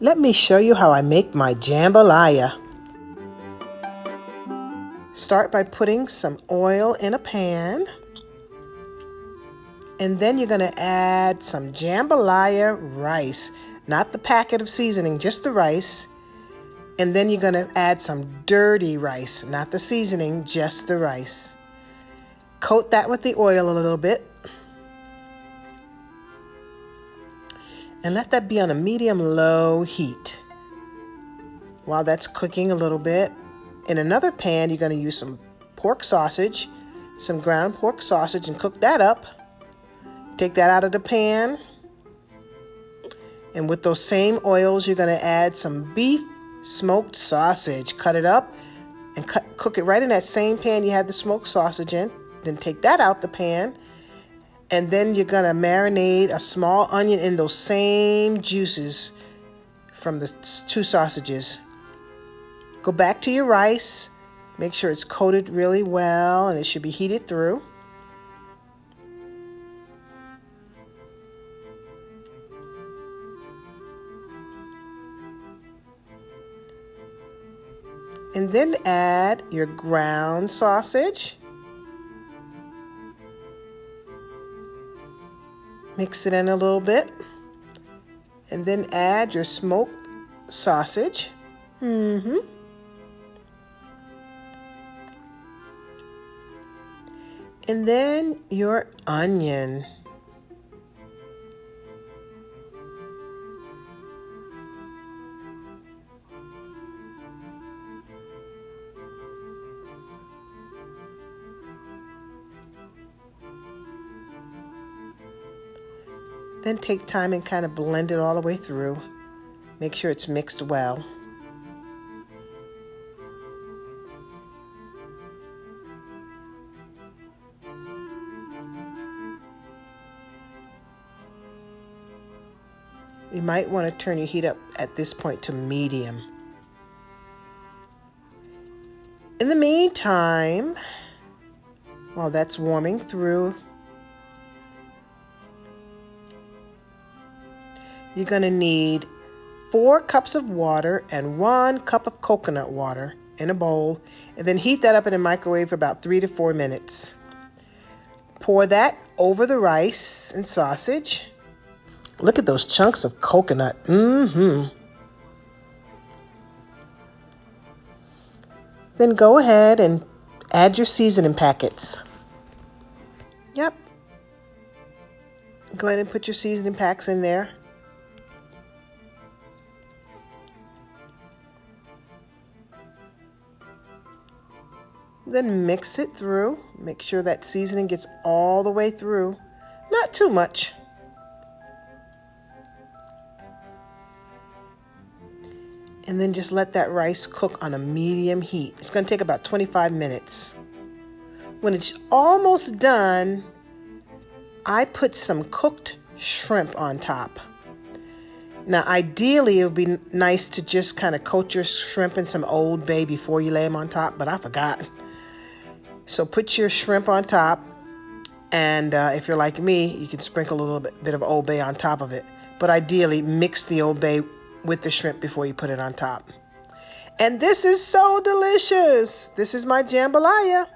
Let me show you how I make my jambalaya. Start by putting some oil in a pan. And then you're going to add some jambalaya rice. Not the packet of seasoning, just the rice. And then you're going to add some dirty rice, not the seasoning, just the rice. Coat that with the oil a little bit. And let that be on a medium-low heat. While that's cooking a little bit, in another pan, you're going to use some pork sausage, some ground pork sausage, and cook that up. Take that out of the pan. And with those same oils, you're going to add some beef smoked sausage. Cut it up and cook it right in that same pan you had the smoked sausage in. Then take that out the pan. And then you're going to marinate a small onion in those same juices from the 2 sausages. Go back to your rice. Make sure it's coated really well and it should be heated through. And then add your ground sausage. Mix it in a little bit. And then add your smoked sausage. And then your onion. Then take time and kind of blend it all the way through. Make sure it's mixed well. You might want to turn your heat up at this point to medium. In the meantime, while that's warming through, you're going to need 4 cups of water and 1 cup of coconut water in a bowl, and then heat that up in a microwave for about 3 to 4 minutes. Pour that over the rice and sausage. Look at those chunks of coconut. Then go ahead and add your seasoning packets. Yep. Go ahead and put your seasoning packs in there. Then mix it through. Make sure that seasoning gets all the way through. Not too much. And then just let that rice cook on a medium heat. It's going to take about 25 minutes. When it's almost done, I put some cooked shrimp on top. Now, ideally, it would be nice to just kind of coat your shrimp in some Old Bay before you lay them on top, but I forgot. So put your shrimp on top, and if you're like me, you can sprinkle a little bit of Old Bay on top of it. But ideally, mix the Old Bay with the shrimp before you put it on top. And this is so delicious. This is my jambalaya.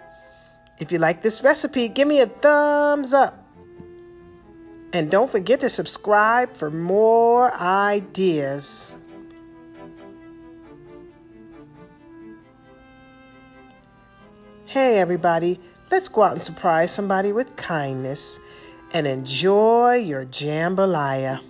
If you like this recipe, give me a thumbs up. And don't forget to subscribe for more ideas. Hey everybody, let's go out and surprise somebody with kindness and enjoy your jambalaya.